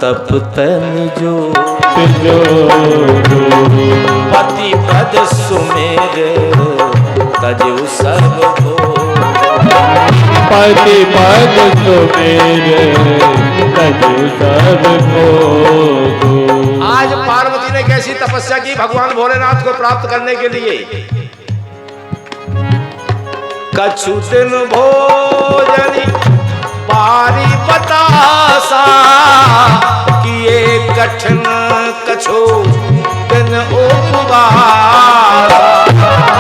तप तन जो पति पद सुमेर तजु सर्व को। पति पद सुमेर तजु सर्व को। आज पार्वती ने कैसी तपस्या की भगवान भोलेनाथ को प्राप्त करने के लिए। कछु दिन भोजन पारी बतासा किए कठिन कछु दिन उपवास।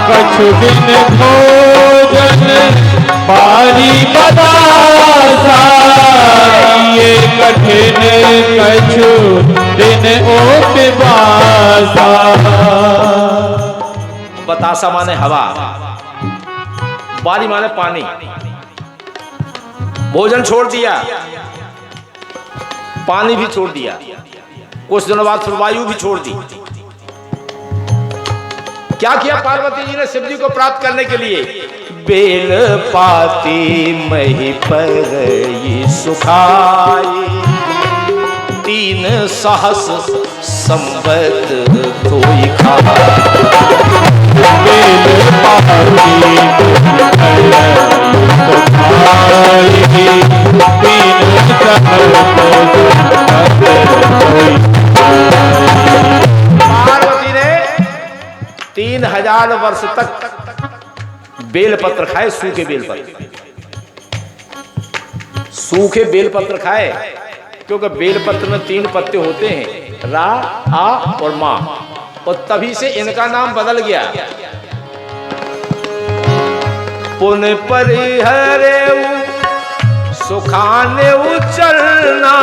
कछु दिन भोजन पारी बतासा किए कठिन कछु दिन उपवासा। बतासा माने हवा, बारी माने पानी। भोजन छोड़ दिया, पानी भी छोड़ दिया, कुछ दिनों बाद फिर वायु भी छोड़ दी। क्या किया पार्वती जी ने शिव जी को प्राप्त करने के लिए? बेल पाती मही पर सुखाई 3 सहस संवत कोई खाए। बेल पाती पार्वती ने 3000 वर्ष तक बेलपत्र खाए, सूखे बेलपत्र। सूखे बेलपत्र खाए क्योंकि बेलपत्र में 3 पत्ते होते हैं, रा, आ और मा, और तभी से इनका नाम बदल गया। पुन परिहरे सुखाने चलना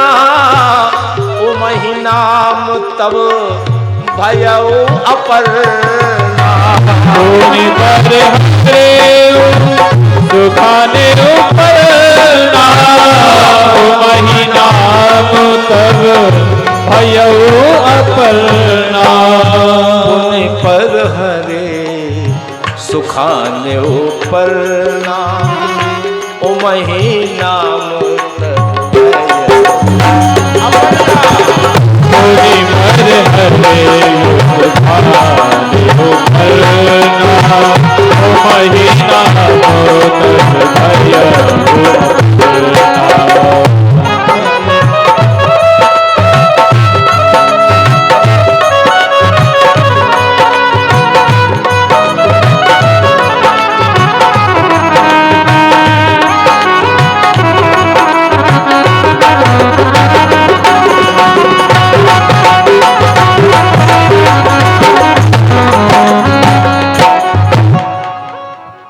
ओ महीनाम तब भयऊ अपर्णा। पुनि परिहरे सुखाने अपर्णा ओ महीनाम तब भयऊ अपर्णा। पुनि परिहरे सुखाने पर्णा ओ महीनाम पुनि परिहरे सुखाने अपर्णा ओ महीनाम तब भयऊ अपर्णा।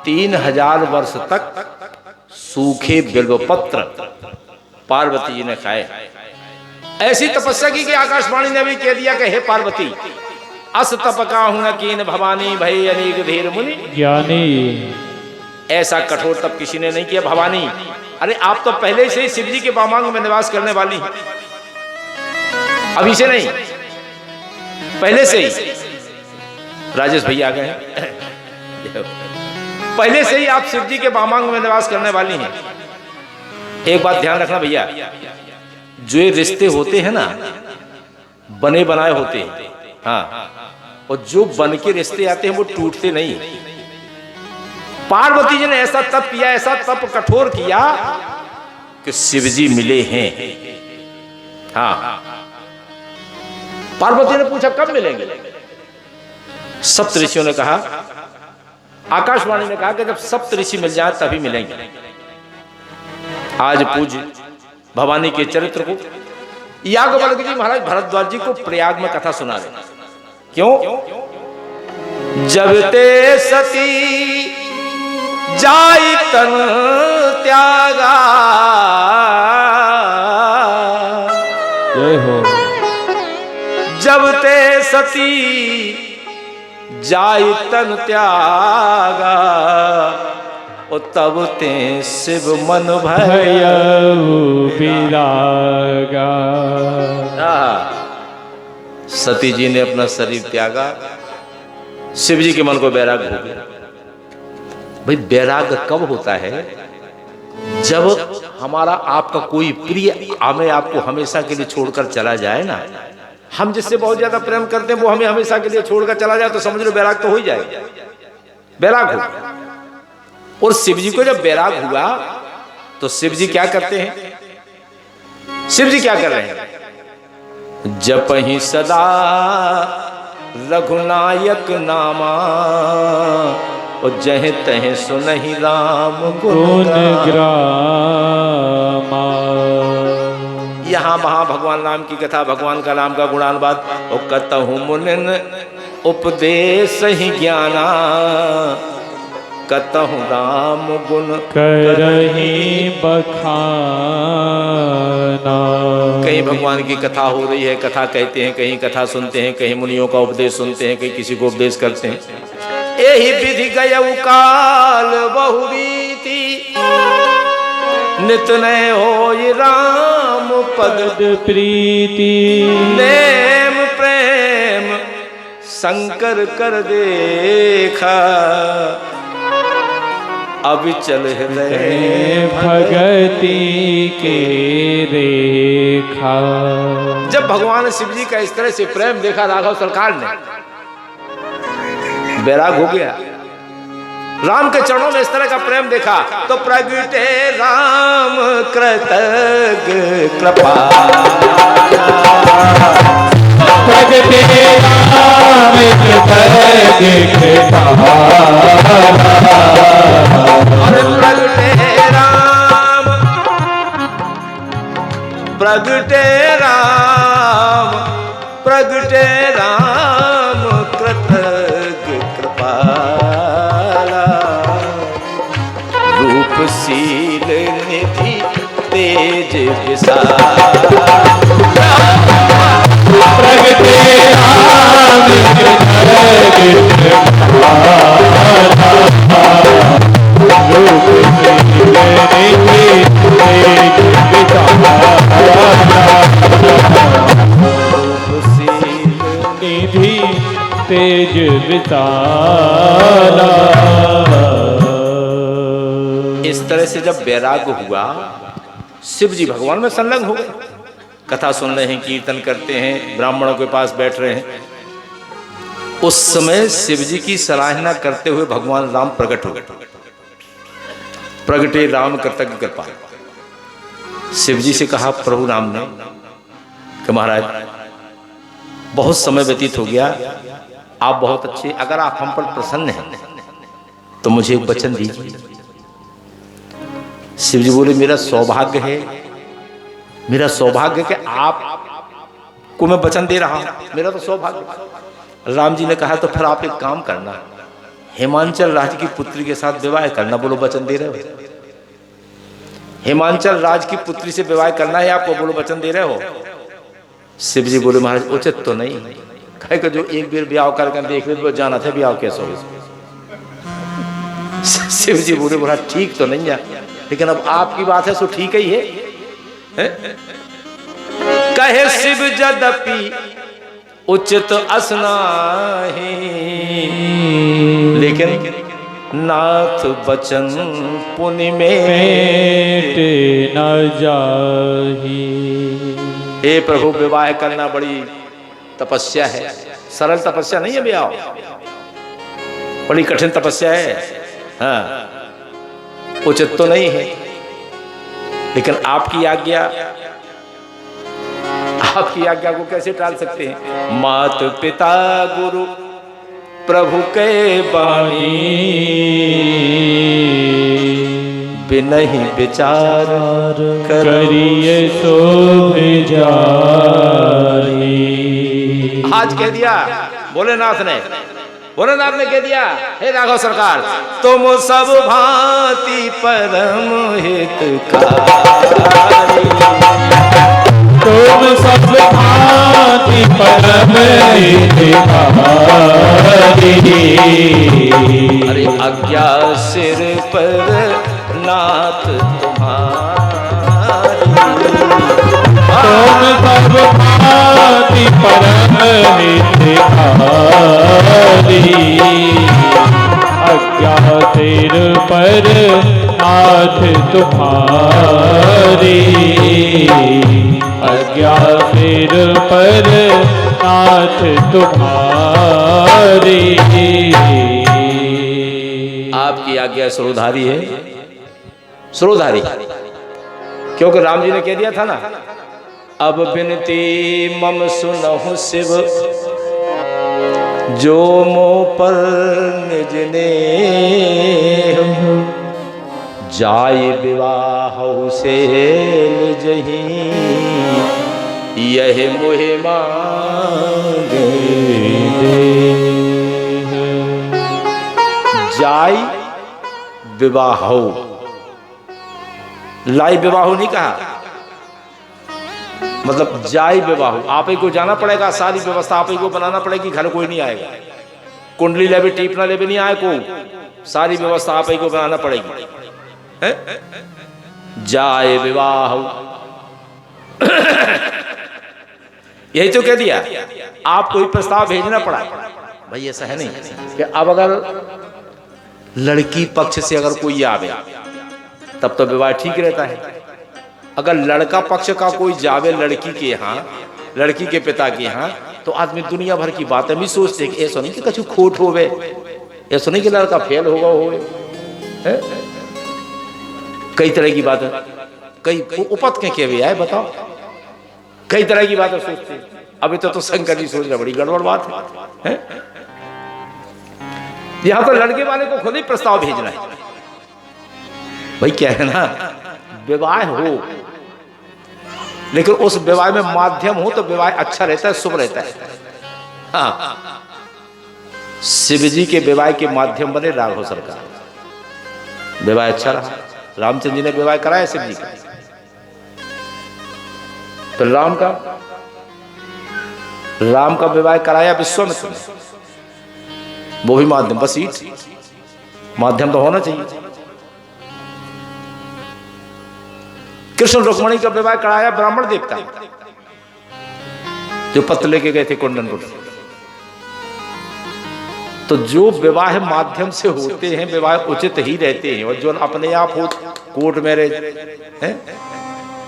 3000 वर्ष तक सूखे बिल्वपत्र पार्वती जी ने खाए। ऐसी तपस्या की कि आकाशवाणी ने भी कह दिया कि हे पार्वती, अस तप काहू न कीन भवानी भई अनेक धीर मुनि ज्ञानी। ऐसा कठोर तप किसी ने नहीं किया भवानी। अरे आप तो पहले से ही शिव जी के वामांग में निवास करने वाली हैं, अभी से नहीं, पहले से ही। राजेश भैया आ गए हैं। पहले से ही आप शिव जी के वामांग में निवास करने वाली हैं। एक बात ध्यान रखना भैया, जो ये रिश्ते होते हैं ना, बने बनाए होते हैं, हाँ, और जो बन के रिश्ते आते हैं वो टूटते नहीं। पार्वती जी ने ऐसा तप किया, ऐसा तप कठोर किया कि शिव जी मिले हैं। हाँ, पार्वती ने पूछा कब मिलेंगे? सप्त ऋषियों ने कहा, आकाशवाणी ने कहा कि जब सप्त ऋषि मिल जाए तभी मिलेंगे। आज पूज्य भवानी के चरित्र को याज्ञवल्क्य जी महाराज भरद्वाज जी को प्रयाग में कथा सुना रहे। क्यों? जब ते सती जाई तन त्यागा, जय हो। जब ते सती जाई तन त्यागा, ओ तब ते शिव मन भयऊ विरागा। सती जी ने अपना शरीर त्यागा, शिव जी के मन को वैराग हो गया। भाई वैराग कब होता है? जब हमारा आपका कोई प्रिय हमें आपको हमेशा के लिए छोड़कर चला जाए ना, हम जिससे बहुत ज्यादा प्रेम करते हैं वो हमें हमेशा के लिए छोड़कर चला जाए तो समझ लो बैराग तो हो ही जाए, बैराग हो। और शिव जी को जब बैराग हुआ तो शिव जी क्या करते हैं, शिव जी क्या कर रहे हैं, जप ही सदा रघुनायक नामा और जह तह सुनहि राम गुण ग्रामा। यहाँ वहां भगवान राम की कथा, भगवान का नाम का गुणानुवाद। और कतहु मुनिन उपदेश ही ज्ञाना, कतहु राम गुण करहि बखाना। कहीं भगवान की कथा हो रही है, कथा कहते हैं, कहीं कथा सुनते हैं, कहीं मुनियों का उपदेश सुनते हैं, कहीं किसी को उपदेश करते हैं। यही विधि गयउ काल बहुरीति, नित नय होई राम पद प्रीति। नेम प्रेम शंकर कर देखा, अविचल हृदय भगति के रेखा। जब भगवान शिव जी का इस तरह से प्रेम देखा राघव सरकार ने, बैराग हो गया। राम के चरणों में इस तरह का प्रेम देखा तो प्रगटे राम कृतज्ञ कृपा, प्रगटे राम कृतज्ञ कृपा। प्रगटे राम, प्रगटे राम कृतज्ञ कृपाला, रूपशील निधि तेज विशाल। प्रगटे राम कृतज्ञ कृपाला, रूपशील निधि तेज निधि तेज विशाला। इस तरह से जब बैराग हुआ, शिव जी भगवान में संलग्न हो गए। कथा सुन रहे हैं, कीर्तन करते हैं, ब्राह्मणों के पास बैठ रहे हैं। उस समय शिव जी की सराहना करते हुए भगवान राम प्रकट हो गए। प्रगटे राम कृतज्ञ कृपा। शिव जी से कहा प्रभु राम ने कि महाराज बहुत समय व्यतीत हो गया, आप बहुत अच्छे, अगर आप हम पर प्रसन्न हैं तो मुझे एक वचन दीजिए। शिव जी बोले मेरा सौभाग्य है, मेरा सौभाग्य कि आप को मैं वचन दे रहा हूं, मेरा तो सौभाग्य। राम जी ने कहा तो फिर आप एक काम करना, हिमांचल राज की पुत्री के साथ विवाह करना। बोलो वचन दे रहे हो? हिमांचल राज की पुत्री से विवाह करना है आपको, बोलो वचन दे रहे हो? शिव जी बोले महाराज उचित तो नहीं, कहे कि जो एक बार ब्याह करके देख ले तो जाना था ब्याह कैसे हो। शिव जी बोले महाराज ठीक तो नहीं है, लेकिन अब आपकी बात है सो ठीक ही है। कहे शिव यद्यपि उचित असनाहि, लेकिन नाथ बचन पुनि में न जाही। हे प्रभु विवाह करना बड़ी तपस्या है, सरल तपस्या नहीं है ब्याह, बड़ी कठिन तपस्या है। हाँ उचित तो नहीं है, लेकिन आपकी आज्ञा, आपकी आज्ञा को कैसे टाल सकते हैं। मात पिता गुरु प्रभु के बानी, बिनहि विचार करिए सो जारी। आज कह दिया भोलेनाथ ने, भोलेनाथ ने कह दिया हे राघव सरकार तुम सब भांति परम हितकारी, तुम सब भांति परम हितकारी। अरे आज्ञा सिर पर नाथ तुम्हारी, तुम सब भांति परम हितकारी। आज्ञा सिर पर नाथ नाथ तुम्हारी, आज्ञा फिर पर नाथ तुम्हारी। आपकी आज्ञा सरोधारी है, सरोधारी, क्योंकि राम जी ने कह दिया था ना, अब बिनती मम सुनहु शिव, जो मोह पर निज ने जाय विवाह से निजहि, यह मोहि मांगे जाय विवाह, लाई विवाह नहीं कहा, मतलब जाय विवाह, आप ही को जाना पड़ेगा, सारी व्यवस्था आप ही को बनाना पड़ेगी, घर कोई नहीं आएगा, कुंडली ले भी टीपना ले भी नहीं आए को, सारी व्यवस्था आप ही को बनाना पड़ेगी। है? जाय विवाह यही तो कह दिया, आप कोई प्रस्ताव भेजना पड़ा भाई, ऐसा है नहीं कि अब अगर लड़की पक्ष से अगर कोई आवे तब तो विवाह ठीक रहता है, अगर लड़का पक्ष का कोई जावे लड़की के यहाँ, लड़की के पिता के यहाँ, तो आदमी दुनिया भर की बातें भी सोचते हैं कि ऐसा नहीं कि कछु खोट होवे, ऐसा नहीं कि लड़का फेल होगा होवे, कई तरह की बातें, कई उपत के भी आए बताओ, कई तरह की बातें सोचते हैं। अभी तो शंकर जी सोच रहे, बड़ी गड़बड़ बात है। यहां तो लड़के वाले को खुद ही प्रस्ताव भेजना है भाई, क्या है ना, विवाह हो, लेकिन उस विवाह में माध्यम हो तो विवाह अच्छा रहता है, शुभ रहता है। हाँ, शिव जी के विवाह के माध्यम बने राघव सरकार, विवाह अच्छा रहा, रामचंद्र जी ने विवाह कराया शिव जी का, तो राम का विवाह कराया विश्वामित्र ने, वो भी माध्यम, बस माध्यम तो होना चाहिए। कृष्ण रुक्मणी का विवाह कराया ब्राह्मण देवता, जो पत्र लेके गए थे कुंडनपुर। तो जो विवाह माध्यम से होते हैं विवाह उचित ही रहते हैं, और जो अपने आप हो कोर्ट मैरिज है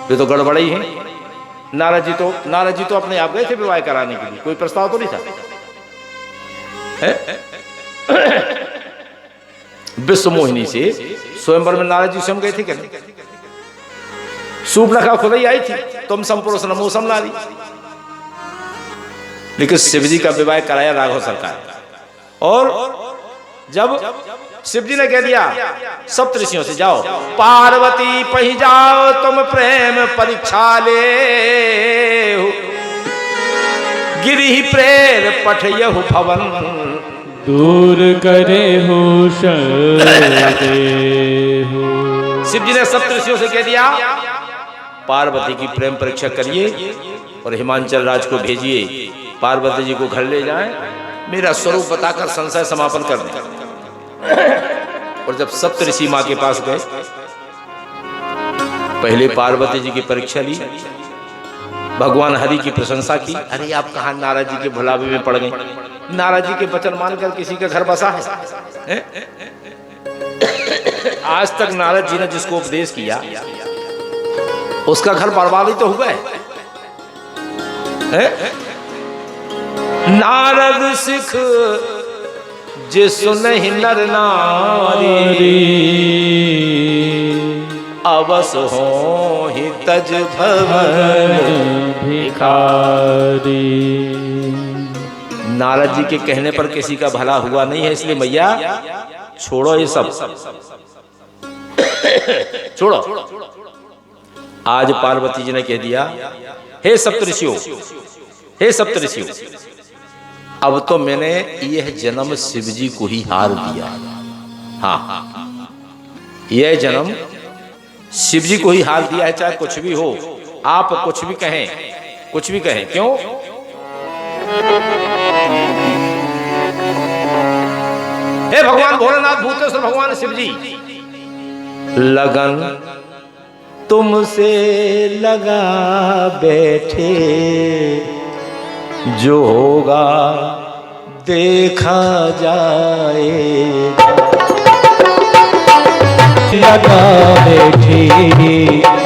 वे तो गड़बड़ ही है। नारद जी तो अपने आप गए थे विवाह कराने के लिए, कोई प्रस्ताव तो नहीं था। विश्व मोहिनी से स्वयंवर में नारद जी स्वयं गए थे क्या? सूर्पनखा खुद ही आई थी, तुम संपुरुष नमोसम नारी। लेकिन शिव जी का विवाह कराया राघव सरकार, और जब शिव जी ने कह दिया सप्तऋषियों से, जाओ पार्वती पही जाओ तुम प्रेम परीक्षा ले, गिरि प्रेर पठयहु भवन, दूर करे हो शिव जी ने सप्तऋषियों से कह दिया पार्वती की प्रेम परीक्षा करिए और हिमांचल राज को भेजिए, पार्वती जी को घर ले जाएं, मेरा स्वरूप बताकर संशय समापन कर दें। और जब सप्तऋषि मां के पास गए, पहले पार्वती जी की परीक्षा ली, भगवान हरि की प्रशंसा की। अरे आप कहां नारद जी के भुलावे में पड़ गए, नारद जी के वचन मानकर किसी का घर बसा है? आज तक नारद जी ने जिसको उपदेश किया उसका घर बर्बाद ही तो हुआ है। नारद सिख जिसु नहीं नर नारी, अवस हो ही तज भवन भिखारी। नारद जी के कहने पर किसी का भला हुआ नहीं है, इसलिए मैया छोड़ो ये सब, छोड़ो। आज पार्वती जी ने कह दिया, हे सप्तऋषियों, हे सप्तऋषियों, अब तो मैंने यह जन्म शिव जी को ही हार दिया। हाँ, यह जन्म शिव जी को ही हार दिया है, चाहे कुछ भी हो, आप कुछ भी कहें, कुछ भी कहें। क्यों? हे भगवान भोलेनाथ, भूतेश्वर भगवान शिव जी, लगन तुमसे लगा बैठे, जो होगा देखा जाएगा। लगा बैठी